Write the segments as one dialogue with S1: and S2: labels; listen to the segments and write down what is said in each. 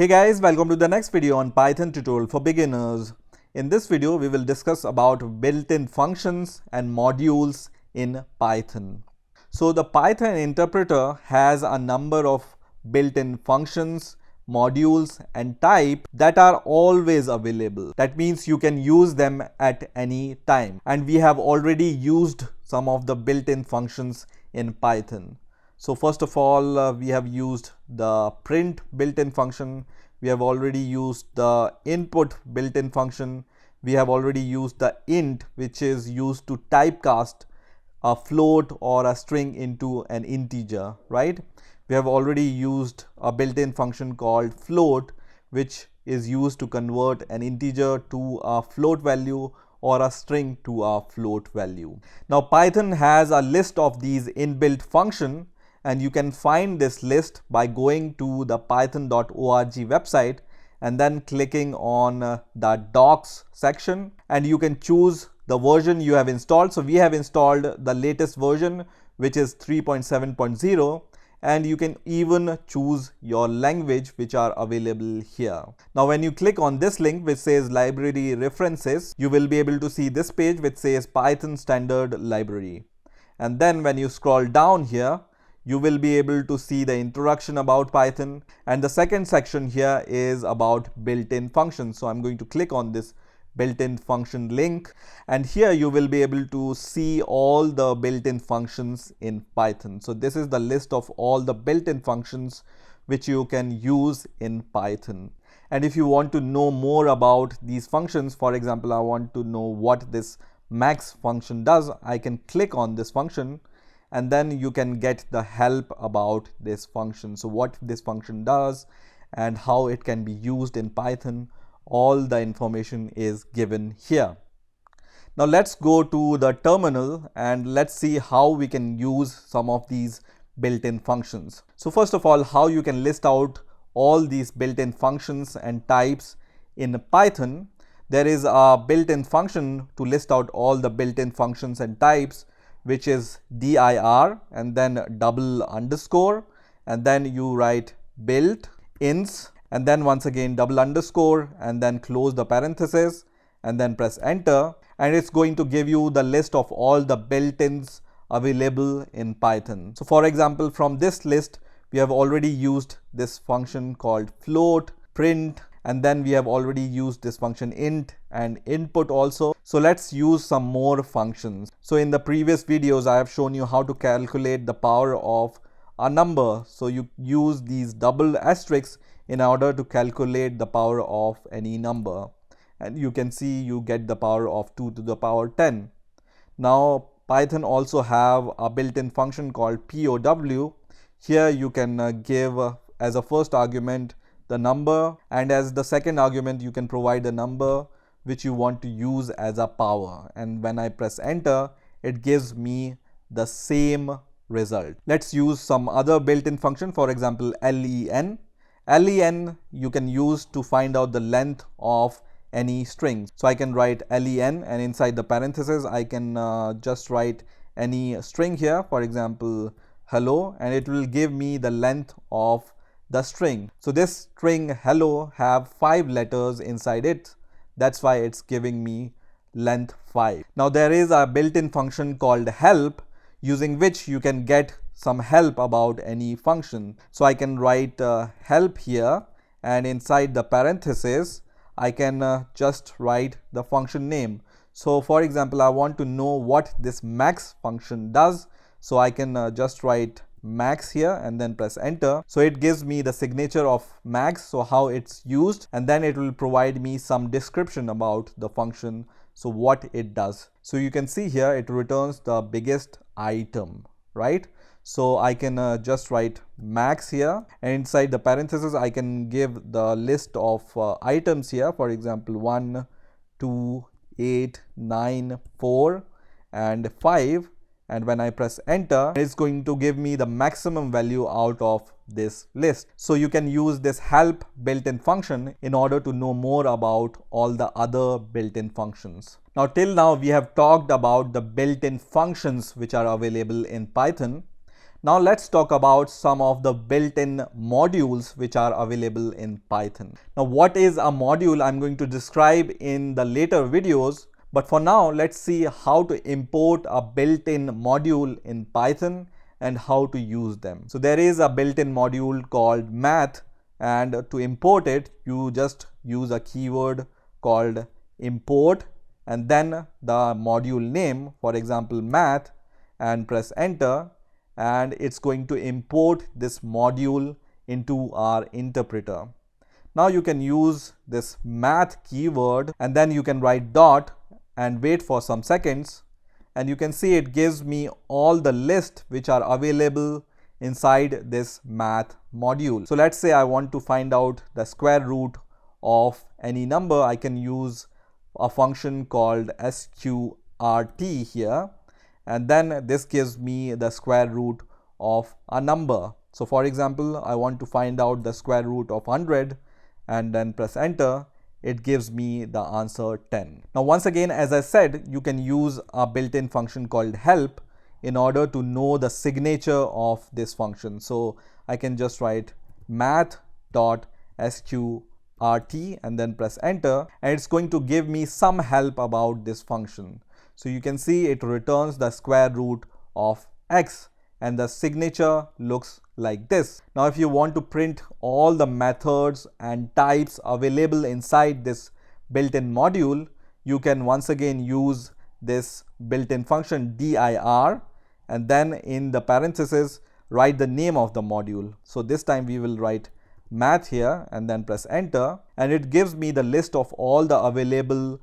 S1: Hey guys, welcome to the next video on Python tutorial for beginners. In this video, we will discuss about built-in functions and modules in Python. So the Python interpreter has a number of built-in functions, modules and type that are always available. That means you can use them at any time. And we have already used some of the built-in functions in Python. So first of all, we have used the print built-in function. We have already used the input built-in function. We have already used the int, which is used to typecast a float or a string into an integer, right? We have already used a built-in function called float, which is used to convert an integer to a float value or a string to a float value. Now Python has a list of these inbuilt functions, and you can find this list by going to the python.org website and then clicking on the docs section, and you can choose the version you have installed. So we have installed the latest version, which is 3.7.0, and you can even choose your language, which are available here. Now when you click on this link which says library references, you will be able to see this page which says Python standard library. And then when you scroll down here, you will be able to see the introduction about Python, and the second section here is about built-in functions. So I'm going to click on this built-in function link, and here you will be able to see all the built-in functions in Python. So this is the list of all the built-in functions which you can use in Python. And if you want to know more about these functions, for example, I want to know what this max function does, I can click on this function, and then you can get the help about this function. So what this function does and how it can be used in Python, all the information is given here. Now let's go to the terminal and let's see how we can use some of these built-in functions. So first of all, how you can list out all these built-in functions and types in Python. There is a built-in function to list out all the built-in functions and types, which is dir and then double underscore, and then you write built ins, and then once again double underscore, and then close the parenthesis and then press enter, and it's going to give you the list of all the built-ins available in Python. So for example, from this list we have already used this function called float, print, and then we have already used this function int and input also. So let's use some more functions. So in the previous videos I have shown you how to calculate the power of a number. So you use these double asterisks in order to calculate the power of any number, and you can see you get the power of 2 to the power 10. Now Python also have a built-in function called POW. Here you can give as a first argument the number, and as the second argument you can provide the number which you want to use as a power, and when I press enter it gives me the same result. Let's use some other built-in function, for example len. Len you can use to find out the length of any string. So I can write len, and inside the parentheses I can just write any string here, for example hello, and it will give me the length of the string. So this string hello have 5 letters inside it. That's why it's giving me length 5. Now there is a built-in function called help, using which you can get some help about any function. So I can write help here, and inside the parenthesis I can just write the function name. So for example, I want to know what this max function does, so I can just write max here and then press enter. So it gives me the signature of max, so how it's used, and then it will provide me some description about the function, so what it does. So you can see here it returns the biggest item, right? So I can just write max here, and inside the parentheses I can give the list of items here, for example 1, 2, 8, 9, 4 and 5. And when I press enter, it's going to give me the maximum value out of this list. So you can use this help built-in function in order to know more about all the other built-in functions. Now till now we have talked about the built-in functions which are available in Python. Now let's talk about some of the built-in modules which are available in Python. Now what is a module I'm going to describe in the later videos, but for now let's see how to import a built-in module in Python and how to use them. So there is a built-in module called math, and to import it you just use a keyword called import and then the module name, for example math, and press enter, and it's going to import this module into our interpreter. Now you can use this math keyword and then you can write dot and wait for some seconds, and you can see it gives me all the list which are available inside this math module. So let's say I want to find out the square root of any number. I can use a function called sqrt here, and then this gives me the square root of a number. So for example, I want to find out the square root of 100 and then press enter. It gives me the answer 10. Now once again, as I said, you can use a built-in function called help in order to know the signature of this function. So I can just write math.sqrt and then press enter, and it's going to give me some help about this function. So you can see it returns the square root of x and the signature looks like this. Now if you want to print all the methods and types available inside this built-in module, you can once again use this built-in function dir and then in the parentheses write the name of the module. So this time we will write math here and then press enter, and it gives me the list of all the available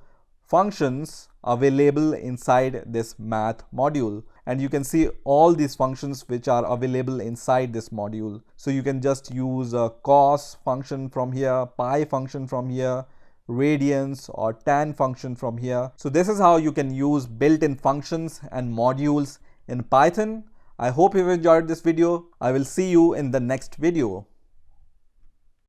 S1: functions available inside this math module, and you can see all these functions which are available inside this module. So you can just use a cos function from here, pi function from here, radians or tan function from here. So this is how you can use built-in functions and modules in Python. I hope you've enjoyed this video. I will see you in the next video.